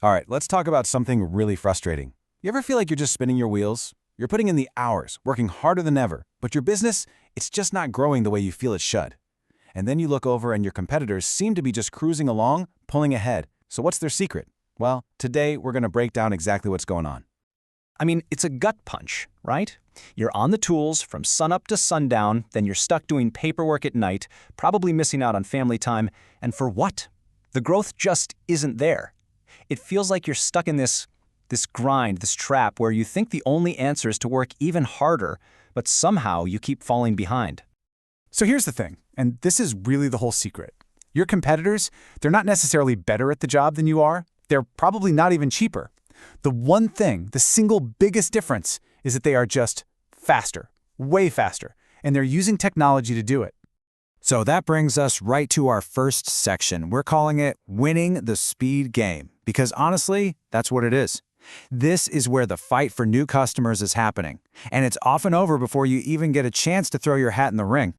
All right, let's talk about something really frustrating. You ever feel like you're just spinning your wheels? You're putting in the hours, working harder than ever, but your business, it's just not growing the way you feel it should. And then you look over and your competitors seem to be just cruising along, pulling ahead. So what's their secret? Well, today we're going to break down exactly what's going on. I mean, it's a gut punch, right? You're on the tools from sunup to sundown, then you're stuck doing paperwork at night, probably missing out on family time, and for what? The growth just isn't there. It feels like you're stuck in this grind, this trap where you think the only answer is to work even harder, but somehow you keep falling behind. So here's the thing, and this is really the whole secret. Your competitors, they're not necessarily better at the job than you are. They're probably not even cheaper. The one thing, the single biggest difference, is that they are just faster, way faster, and they're using technology to do it. So that brings us right to our first section. We're calling it Winning the Speed Game, because honestly, that's what it is. This is where the fight for new customers is happening, and it's often over before you even get a chance to throw your hat in the ring.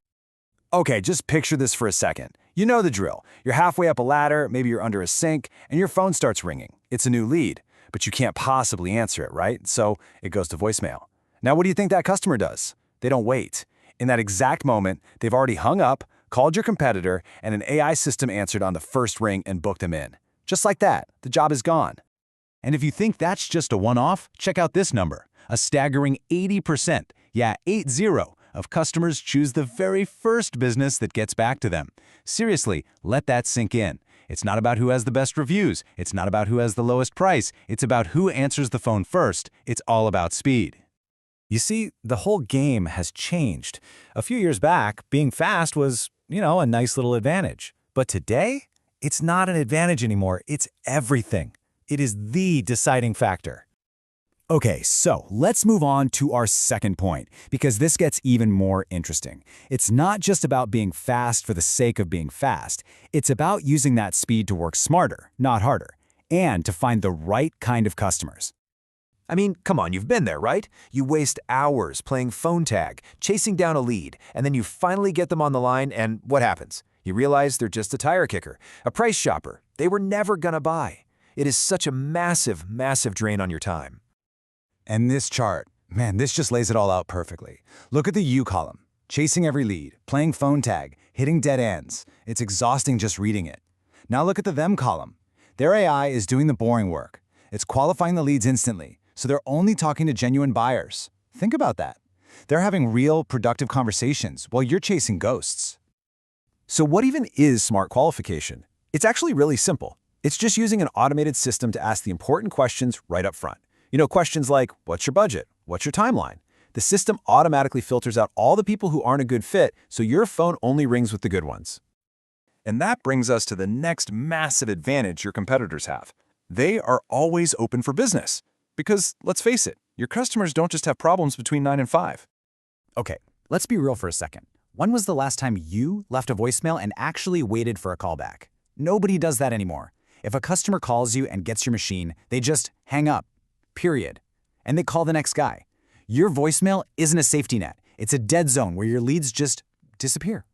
Okay, just picture this for a second. You know the drill. You're halfway up a ladder, maybe you're under a sink, and your phone starts ringing. It's a new lead, but you can't possibly answer it, right? So it goes to voicemail. Now, what do you think that customer does? They don't wait. In that exact moment, they've already hung up, called your competitor, and an AI system answered on the first ring and booked them in. Just like that, the job is gone. And if you think that's just a one-off, check out this number. A staggering 80%, yeah, 80, of customers choose the very first business that gets back to them. Seriously, let that sink in. It's not about who has the best reviews. It's not about who has the lowest price. It's about who answers the phone first. It's all about speed. You see, the whole game has changed. A few years back, being fast was, a nice little advantage. But today, it's not an advantage anymore. It's everything. It is the deciding factor. Okay, so let's move on to our second point, because this gets even more interesting. It's not just about being fast for the sake of being fast. It's about using that speed to work smarter, not harder, and to find the right kind of customers. I mean, come on, you've been there, right? You waste hours playing phone tag, chasing down a lead, and then you finally get them on the line, and what happens? You realize they're just a tire kicker, a price shopper. They were never gonna buy. It is such a massive, massive drain on your time. And this chart, man, this just lays it all out perfectly. Look at the U column. Chasing every lead, playing phone tag, hitting dead ends. It's exhausting just reading it. Now look at the them column. Their AI is doing the boring work. It's qualifying the leads instantly, so they're only talking to genuine buyers. Think about that. They're having real, productive conversations while you're chasing ghosts. So what even is smart qualification? It's actually really simple. It's just using an automated system to ask the important questions right up front. Questions like, what's your budget? What's your timeline? The system automatically filters out all the people who aren't a good fit, so your phone only rings with the good ones. And that brings us to the next massive advantage your competitors have. They are always open for business. Because, let's face it, your customers don't just have problems between 9 and 5. Okay, let's be real for a second. When was the last time you left a voicemail and actually waited for a callback? Nobody does that anymore. If a customer calls you and gets your machine, they just hang up. Period. And they call the next guy. Your voicemail isn't a safety net. It's a dead zone where your leads just disappear.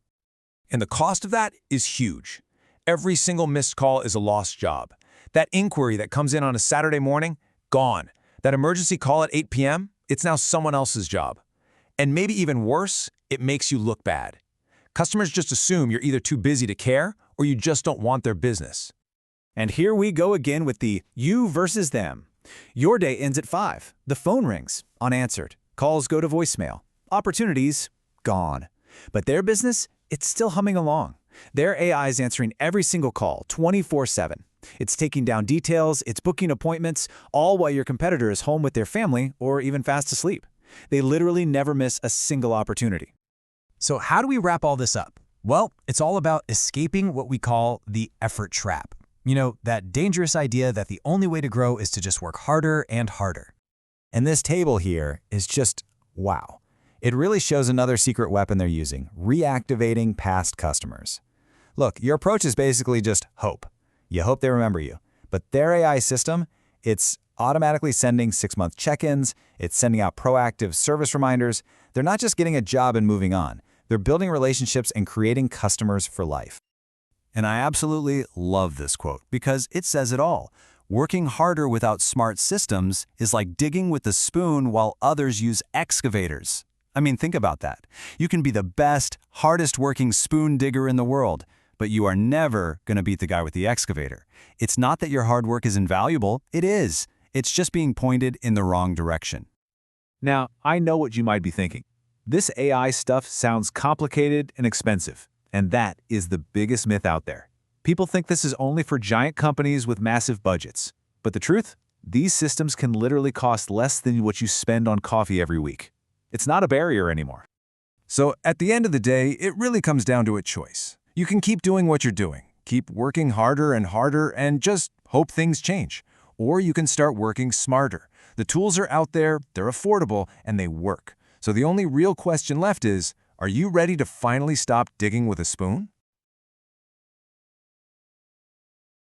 And the cost of that is huge. Every single missed call is a lost job. That inquiry that comes in on a Saturday morning, gone. That emergency call at 8 p.m., it's now someone else's job. And maybe even worse, it makes you look bad. Customers just assume you're either too busy to care or you just don't want their business. And here we go again with the you versus them. Your day ends at 5. The phone rings, unanswered. Calls go to voicemail. Opportunities, gone. But their business, it's still humming along. Their AI is answering every single call, 24/7. It's taking down details, it's booking appointments, all while your competitor is home with their family or even fast asleep. They literally never miss a single opportunity. So how do we wrap all this up? Well, it's all about escaping what we call the effort trap. That dangerous idea that the only way to grow is to just work harder and harder. And this table here is just, wow. It really shows another secret weapon they're using, reactivating past customers. Look, your approach is basically just hope. You hope they remember you. But their AI system, it's automatically sending 6-month check-ins, it's sending out proactive service reminders. They're not just getting a job and moving on. They're building relationships and creating customers for life. And I absolutely love this quote because it says it all. Working harder without smart systems is like digging with a spoon while others use excavators. I mean, think about that. You can be the best, hardest-working spoon digger in the world, but you are never going to beat the guy with the excavator. It's not that your hard work is invaluable. It is. It's just being pointed in the wrong direction. Now, I know what you might be thinking. This AI stuff sounds complicated and expensive, and that is the biggest myth out there. People think this is only for giant companies with massive budgets. But the truth? These systems can literally cost less than what you spend on coffee every week. It's not a barrier anymore. So at the end of the day, it really comes down to a choice. You can keep doing what you're doing, keep working harder and just hope things change. Or you can start working smarter. The tools are out there, they're affordable, and they work. So the only real question left is, are you ready to finally stop digging with a spoon?